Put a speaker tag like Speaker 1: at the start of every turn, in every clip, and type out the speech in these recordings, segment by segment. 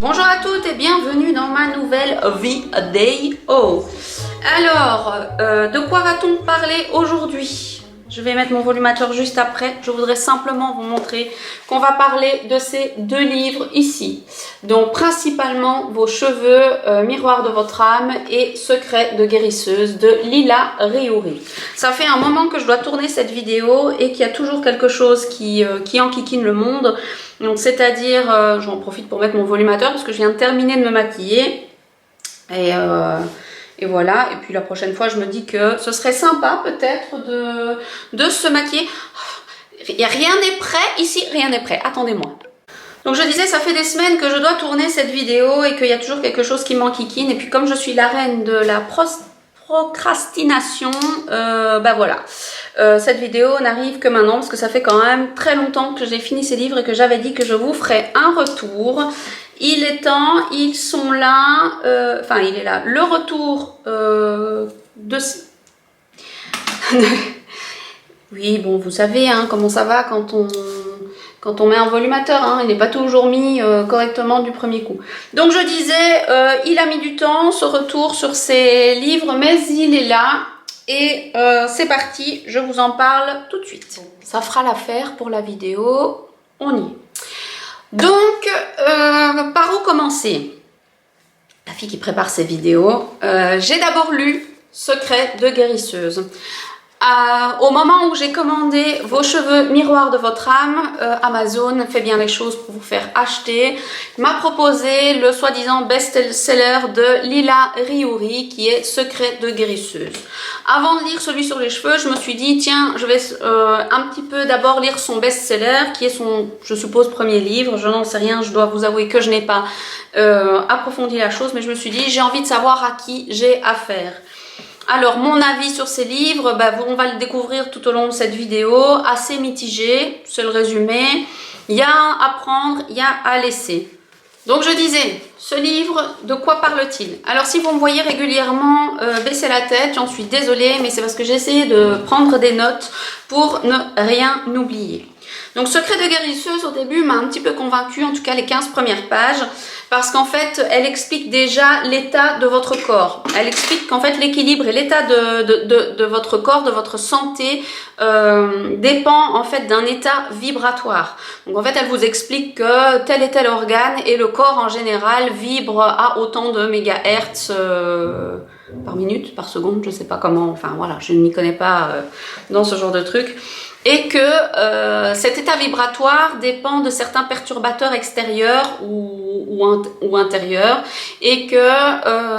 Speaker 1: Bonjour à toutes et bienvenue dans ma nouvelle vidéo. Alors, de quoi va-t-on parler aujourd'hui? Je vais mettre mon volumateur juste après. Je voudrais simplement vous montrer qu'on va parler de ces deux livres ici. Donc, principalement vos cheveux, miroir de votre âme et secret de guérisseuse de Lila Riouri. Ça fait un moment que je dois tourner cette vidéo et qu'il y a toujours quelque chose qui enquiquine le monde. Donc, c'est-à-dire, j'en profite pour mettre mon volumateur parce que je viens de terminer de me maquiller. Et voilà, et puis la prochaine fois, je me dis que ce serait sympa peut-être de se maquiller. Rien n'est prêt, ici, rien n'est prêt. Attendez-moi. Donc je disais, ça fait des semaines que je dois tourner cette vidéo et qu'il y a toujours quelque chose qui m'enquiquine. Et puis comme je suis la reine de la procrastination, bah voilà. Cette vidéo n'arrive que maintenant parce que ça fait quand même très longtemps que j'ai fini ces livres et que j'avais dit que je vous ferais un retour. Il est temps, ils sont là, enfin il est là, le retour de... Oui, bon, vous savez hein, comment ça va quand on met un volumateur, hein, il n'est pas toujours mis correctement du premier coup. Donc je disais, il a mis du temps, ce retour sur ces livres, mais il est là. Et c'est parti, je vous en parle tout de suite. Ça fera l'affaire pour la vidéo, on y est. Donc, par où commencer? La fille qui prépare ses vidéos. J'ai d'abord lu Secret de guérisseuse. Au moment où j'ai commandé vos cheveux miroir de votre âme, Amazon fait bien les choses pour vous faire acheter. M'a proposé le soi-disant best-seller de Lila Riouri qui est Secret de guérisseuse. Avant de lire celui sur les cheveux, je me suis dit tiens, je vais un petit peu d'abord lire son best-seller qui est son, je suppose, premier livre. Je n'en sais rien, je dois vous avouer que je n'ai pas approfondi la chose, mais je me suis dit j'ai envie de savoir à qui j'ai affaire. Alors, mon avis sur ces livres, bah, on va le découvrir tout au long de cette vidéo, assez mitigé, c'est le résumé. Il y a à prendre, il y a à laisser. Donc, je disais, ce livre, de quoi parle-t-il? Alors, si vous me voyez régulièrement baisser la tête, j'en suis désolée, mais c'est parce que j'ai essayé de prendre des notes pour ne rien oublier. Donc, Secret de guérisseuse, au début, m'a un petit peu convaincue, en tout cas les 15 premières pages, parce qu'en fait, elle explique déjà l'état de votre corps. Elle explique qu'en fait, l'équilibre et l'état de votre corps, de votre santé, dépend en fait d'un état vibratoire. Donc, en fait, elle vous explique que tel et tel organe et le corps en général vibre à autant de mégahertz par minute, par seconde, je sais pas comment, enfin voilà, je ne m'y connais pas dans ce genre de truc. Et que cet état vibratoire dépend de certains perturbateurs extérieurs ou intérieurs et que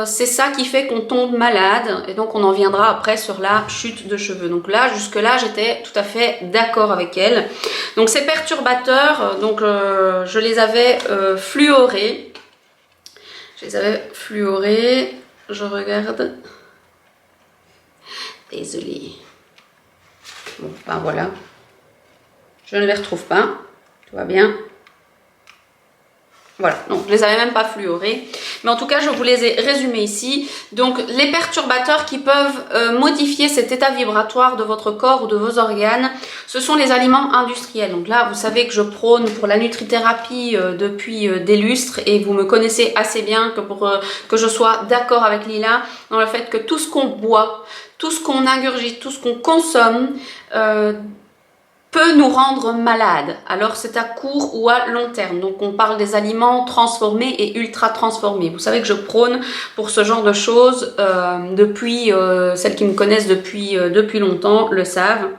Speaker 1: c'est ça qui fait qu'on tombe malade et donc on en viendra après sur la chute de cheveux. Donc là, jusque-là, j'étais tout à fait d'accord avec elle. Donc ces perturbateurs, donc je les avais fluorés. Je regarde. Désolée. Bon, ben voilà. Je ne les retrouve pas. Tout va bien. Voilà, donc je les avais même pas fluorés. Mais en tout cas, je vous les ai résumés ici. Donc, les perturbateurs qui peuvent modifier cet état vibratoire de votre corps ou de vos organes, ce sont les aliments industriels. Donc là, vous savez que je prône pour la nutrithérapie depuis des lustres et vous me connaissez assez bien que pour que je sois d'accord avec Lila dans le fait que tout ce qu'on boit, tout ce qu'on ingurgite, tout ce qu'on consomme peut nous rendre malades. Alors c'est à court ou à long terme. Donc on parle des aliments transformés et ultra transformés. Vous savez que je prône pour ce genre de choses depuis, celles qui me connaissent depuis longtemps le savent.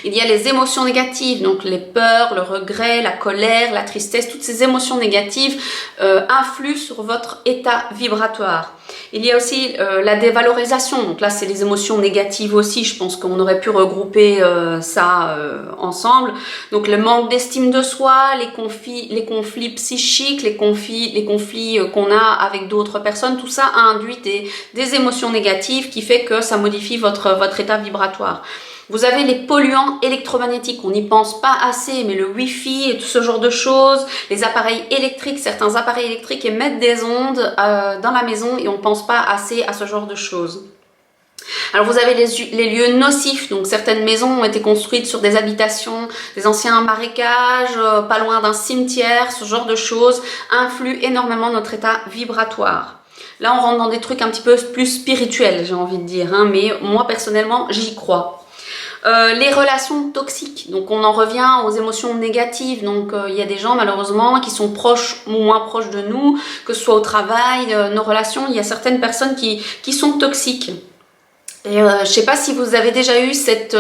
Speaker 1: Il y a les émotions négatives, donc les peurs, le regret, la colère, la tristesse, toutes ces émotions négatives influent sur votre état vibratoire. Il y a aussi la dévalorisation, donc là c'est les émotions négatives aussi, je pense qu'on aurait pu regrouper ça ensemble. Donc le manque d'estime de soi, les conflits psychiques, les conflits qu'on a avec d'autres personnes, tout ça a induit des émotions négatives qui fait que ça modifie votre état vibratoire. Vous avez les polluants électromagnétiques, on n'y pense pas assez, mais le Wi-Fi et tout ce genre de choses, les appareils électriques, certains appareils électriques émettent des ondes dans la maison et on ne pense pas assez à ce genre de choses. Alors vous avez les lieux nocifs, donc certaines maisons ont été construites sur des habitations, des anciens marécages, pas loin d'un cimetière, ce genre de choses influent énormément notre état vibratoire. Là on rentre dans des trucs un petit peu plus spirituels, j'ai envie de dire, hein, mais moi personnellement j'y crois. Les relations toxiques, donc on en revient aux émotions négatives, donc il y a des gens malheureusement qui sont proches ou moins proches de nous, que ce soit au travail, nos relations, il y a certaines personnes qui sont toxiques. Et je sais pas si vous avez déjà eu cette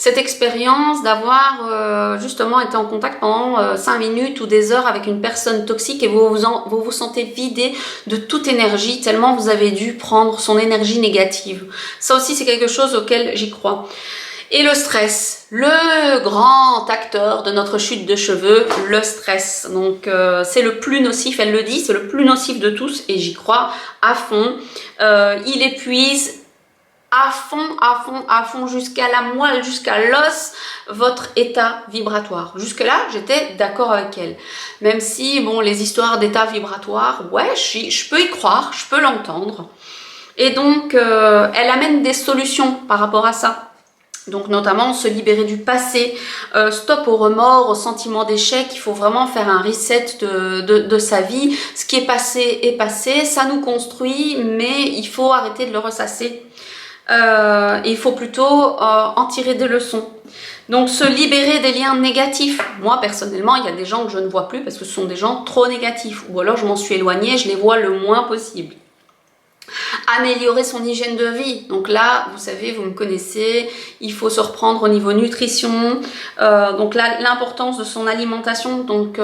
Speaker 1: expérience d'avoir justement été en contact pendant 5 minutes ou des heures avec une personne toxique et vous vous sentez vidé de toute énergie tellement vous avez dû prendre son énergie négative. Ça aussi c'est quelque chose auquel j'y crois. Et le stress, le grand acteur de notre chute de cheveux, le stress. Donc c'est le plus nocif, elle le dit, c'est le plus nocif de tous et j'y crois à fond. Il épuise à fond, jusqu'à la moelle, jusqu'à l'os, votre état vibratoire. Jusque-là, j'étais d'accord avec elle. Même si, bon, les histoires d'état vibratoire, ouais, je peux y croire, je peux l'entendre. Et donc, elle amène des solutions par rapport à ça. Donc notamment se libérer du passé, stop au remords, au sentiment d'échec, il faut vraiment faire un reset de sa vie. Ce qui est passé, ça nous construit, mais il faut arrêter de le ressasser. Il faut plutôt en tirer des leçons. Donc se libérer des liens négatifs. Moi personnellement, il y a des gens que je ne vois plus parce que ce sont des gens trop négatifs. Ou alors je m'en suis éloignée, je les vois le moins possible. Améliorer son hygiène de vie. Donc là, vous savez, vous me connaissez, il faut se reprendre au niveau nutrition. Donc là, l'importance de son alimentation. Donc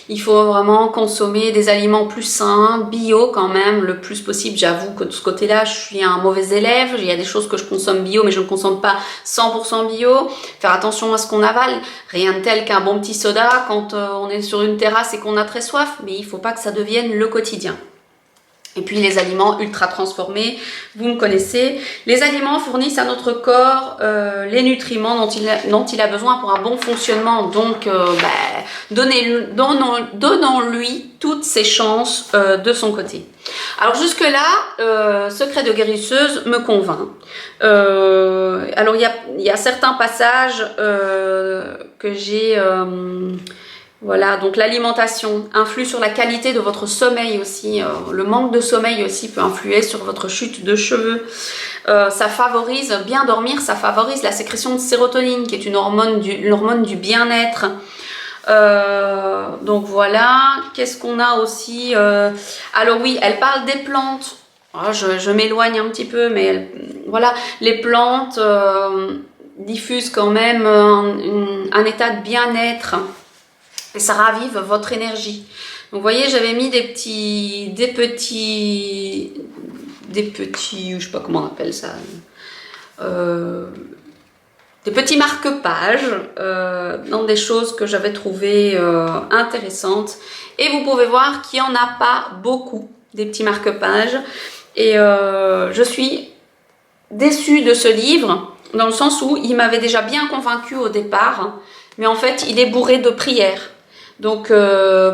Speaker 1: il faut vraiment consommer des aliments plus sains, bio quand même, le plus possible. J'avoue que de ce côté-là, je suis un mauvais élève. Il y a des choses que je consomme bio, mais je ne consomme pas 100% bio. Faire attention à ce qu'on avale. Rien de tel qu'un bon petit soda quand on est sur une terrasse et qu'on a très soif. Mais il ne faut pas que ça devienne le quotidien. Et puis les aliments ultra transformés, vous me connaissez. Les aliments fournissent à notre corps les nutriments dont il a besoin pour un bon fonctionnement. Donc donnons-lui toutes ses chances de son côté. Alors jusque-là, Secret de guérisseuse me convainc. Alors il y a certains passages que j'ai... Voilà, donc l'alimentation influe sur la qualité de votre sommeil aussi. Le manque de sommeil aussi peut influer sur votre chute de cheveux. Ça favorise, bien dormir, ça favorise la sécrétion de sérotonine, qui est une hormone du bien-être. Donc voilà, qu'est-ce qu'on a aussi alors oui, elle parle des plantes. Oh, je m'éloigne un petit peu, mais voilà, les plantes diffusent quand même un état de bien-être. Et ça ravive votre énergie. Donc vous voyez, j'avais mis des petits, je sais pas comment on appelle ça, des petits marque-pages dans des choses que j'avais trouvées intéressantes. Et vous pouvez voir qu'il n'y en a pas beaucoup, des petits marque-pages. Et je suis déçue de ce livre, dans le sens où il m'avait déjà bien convaincue au départ, mais en fait, il est bourré de prières. Donc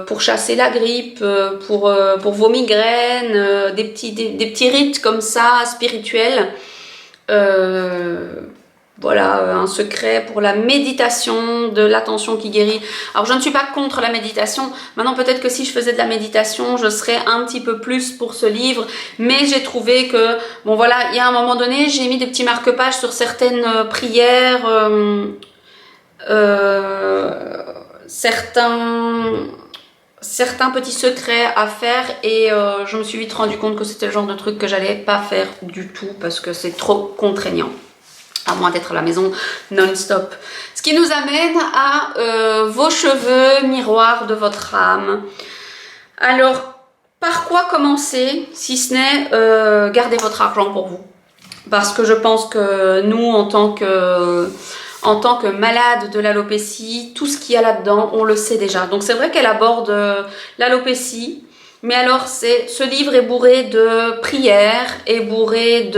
Speaker 1: pour chasser la grippe, pour vos migraines, des petits rites comme ça, spirituels. Voilà, un secret pour la méditation, de l'attention qui guérit. Alors je ne suis pas contre la méditation. Maintenant peut-être que si je faisais de la méditation, je serais un petit peu plus pour ce livre. Mais j'ai trouvé que, bon voilà, il y a un moment donné, j'ai mis des petits marque-pages sur certaines prières. Certains petits secrets à faire et je me suis vite rendu compte que c'était le genre de truc que j'allais pas faire du tout parce que c'est trop contraignant, à moins d'être à la maison non-stop. Ce qui nous amène à vos cheveux, miroir de votre âme. Alors, par quoi commencer si ce n'est garder votre argent pour vous? Parce que je pense que nous, en tant que malade de l'alopécie, tout ce qu'il y a là-dedans, on le sait déjà. Donc c'est vrai qu'elle aborde l'alopécie, mais alors ce livre est bourré de prières, est bourré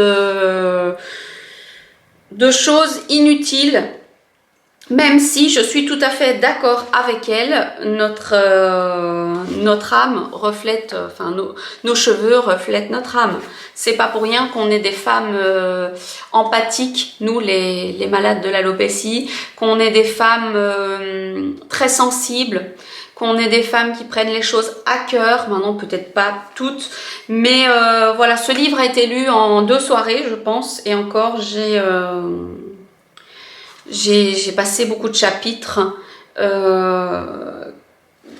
Speaker 1: de choses inutiles, Même si je suis tout à fait d'accord avec elle, notre âme reflète, enfin nos cheveux reflètent notre âme. C'est pas pour rien qu'on est des femmes empathiques, nous les malades de l'alopécie, qu'on est des femmes très sensibles, qu'on est des femmes qui prennent les choses à cœur, maintenant peut-être pas toutes, mais voilà, ce livre a été lu en 2 soirées je pense, et encore j'ai passé beaucoup de chapitres.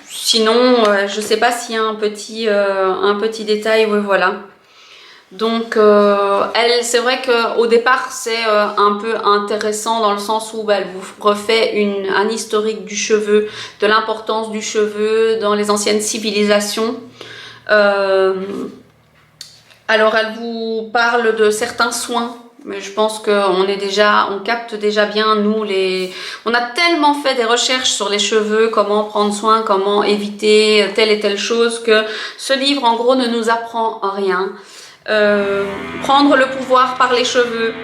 Speaker 1: Sinon, je sais pas s'il y a un petit détail, oui voilà. Donc, elle, c'est vrai qu'au départ, c'est un peu intéressant dans le sens où elle vous refait un historique du cheveu, de l'importance du cheveu dans les anciennes civilisations. Alors, elle vous parle de certains soins. Mais je pense on capte déjà bien, nous, on a tellement fait des recherches sur les cheveux, comment prendre soin, comment éviter telle et telle chose, que ce livre, en gros, ne nous apprend rien. Prendre le pouvoir par les cheveux.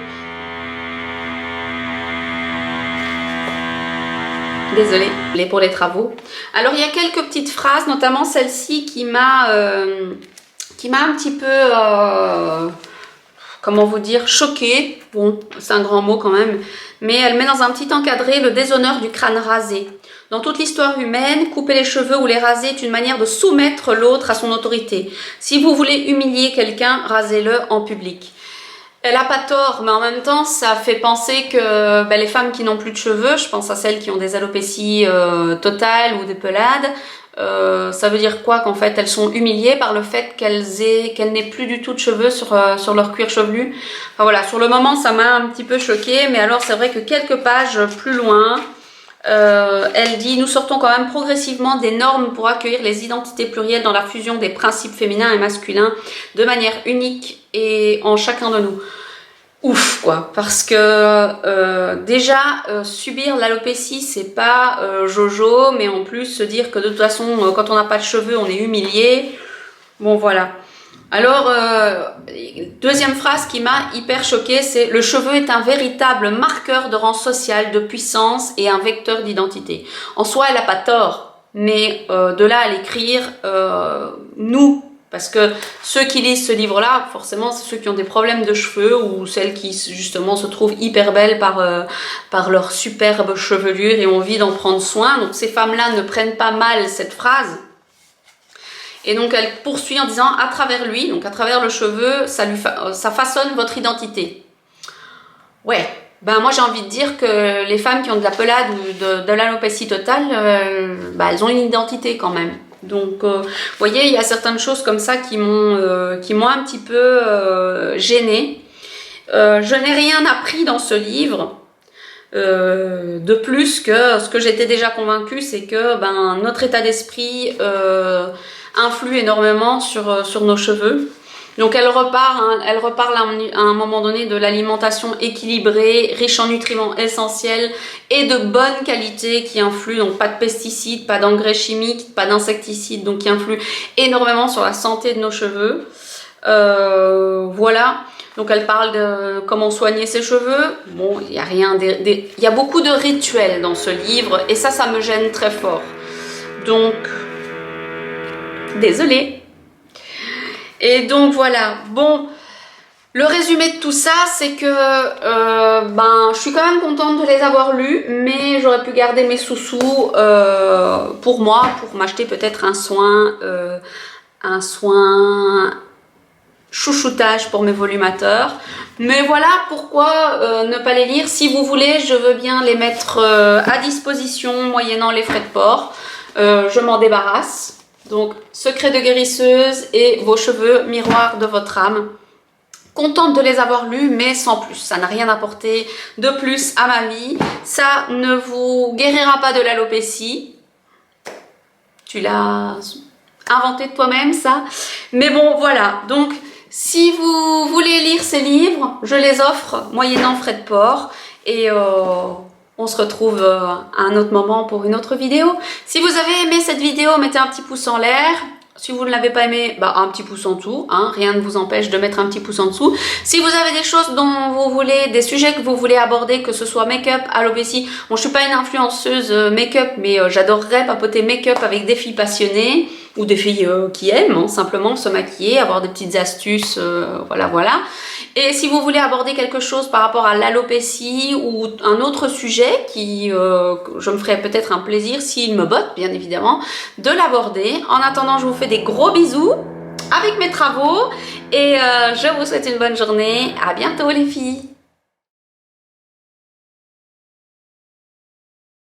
Speaker 1: Désolée pour les travaux. Alors, il y a quelques petites phrases, notamment celle-ci qui m'a un petit peu... comment vous dire, choquée, bon, c'est un grand mot quand même, mais elle met dans un petit encadré le déshonneur du crâne rasé. Dans toute l'histoire humaine, couper les cheveux ou les raser est une manière de soumettre l'autre à son autorité. Si vous voulez humilier quelqu'un, rasez-le en public. Elle n'a pas tort, mais en même temps, ça fait penser que les femmes qui n'ont plus de cheveux, je pense à celles qui ont des alopécies totales ou des pelades, ça veut dire quoi? Qu'en fait elles sont humiliées par le fait qu'elles n'aient plus du tout de cheveux sur leur cuir chevelu. Enfin voilà, sur le moment ça m'a un petit peu choquée, mais alors c'est vrai que quelques pages plus loin, elle dit: nous sortons quand même progressivement des normes pour accueillir les identités plurielles dans la fusion des principes féminins et masculins de manière unique et en chacun de nous. Ouf quoi, parce que déjà subir l'alopécie c'est pas jojo, mais en plus se dire que de toute façon quand on n'a pas de cheveux on est humilié, bon voilà. Alors deuxième phrase qui m'a hyper choquée, c'est: le cheveu est un véritable marqueur de rang social, de puissance et un vecteur d'identité. En soi elle n'a pas tort, mais de là à l'écrire, nous, parce que ceux qui lisent ce livre-là, forcément, c'est ceux qui ont des problèmes de cheveux ou celles qui, justement, se trouvent hyper belles par leur superbe chevelure et ont envie d'en prendre soin. Donc, ces femmes-là ne prennent pas mal cette phrase. Et donc, elle poursuit en disant: à travers lui, donc à travers le cheveu, ça façonne votre identité. Ouais, ben moi j'ai envie de dire que les femmes qui ont de la pelade ou de l'alopécie totale, elles ont une identité quand même. Donc, vous voyez, il y a certaines choses comme ça qui m'ont un petit peu gênée. Je n'ai rien appris dans ce livre de plus que ce que j'étais déjà convaincue, c'est que notre état d'esprit influe énormément sur nos cheveux. Donc elle reparle à un moment donné de l'alimentation équilibrée, riche en nutriments essentiels et de bonne qualité qui influent, donc pas de pesticides, pas d'engrais chimiques, pas d'insecticides, donc qui influent énormément sur la santé de nos cheveux. Voilà, donc elle parle de comment soigner ses cheveux. Bon, il y a beaucoup de rituels dans ce livre et ça me gêne très fort. Donc, désolée. Et donc voilà, bon, le résumé de tout ça, c'est que je suis quand même contente de les avoir lus, mais j'aurais pu garder mes sous-sous pour moi, pour m'acheter peut-être un soin chouchoutage pour mes volumateurs. Mais voilà pourquoi ne pas les lire. Si vous voulez, je veux bien les mettre à disposition moyennant les frais de port. Je m'en débarrasse. Donc, secret de guérisseuse et vos cheveux, miroir de votre âme. Contente de les avoir lus, mais sans plus. Ça n'a rien apporté de plus à ma vie. Ça ne vous guérira pas de l'alopécie. Tu l'as inventé de toi-même, ça. Mais bon, voilà. Donc, si vous voulez lire ces livres, je les offre moyennant frais de port. Et on se retrouve à un autre moment pour une autre vidéo. Si vous avez aimé cette vidéo, mettez un petit pouce en l'air. Si vous ne l'avez pas aimé, bah, un petit pouce en dessous, hein, rien ne vous empêche de mettre un petit pouce en dessous. Si vous avez des choses dont vous voulez, des sujets que vous voulez aborder, que ce soit make-up, alopécie, bon je suis pas une influenceuse make-up, mais j'adorerais papoter make-up avec des filles passionnées, ou des filles qui aiment hein, simplement se maquiller, avoir des petites astuces, voilà. Et si vous voulez aborder quelque chose par rapport à l'alopécie ou un autre sujet qui, je me ferai peut-être un plaisir, s'il me botte bien évidemment, de l'aborder. En attendant, je vous fais des gros bisous avec mes travaux et je vous souhaite une bonne journée. À bientôt les filles.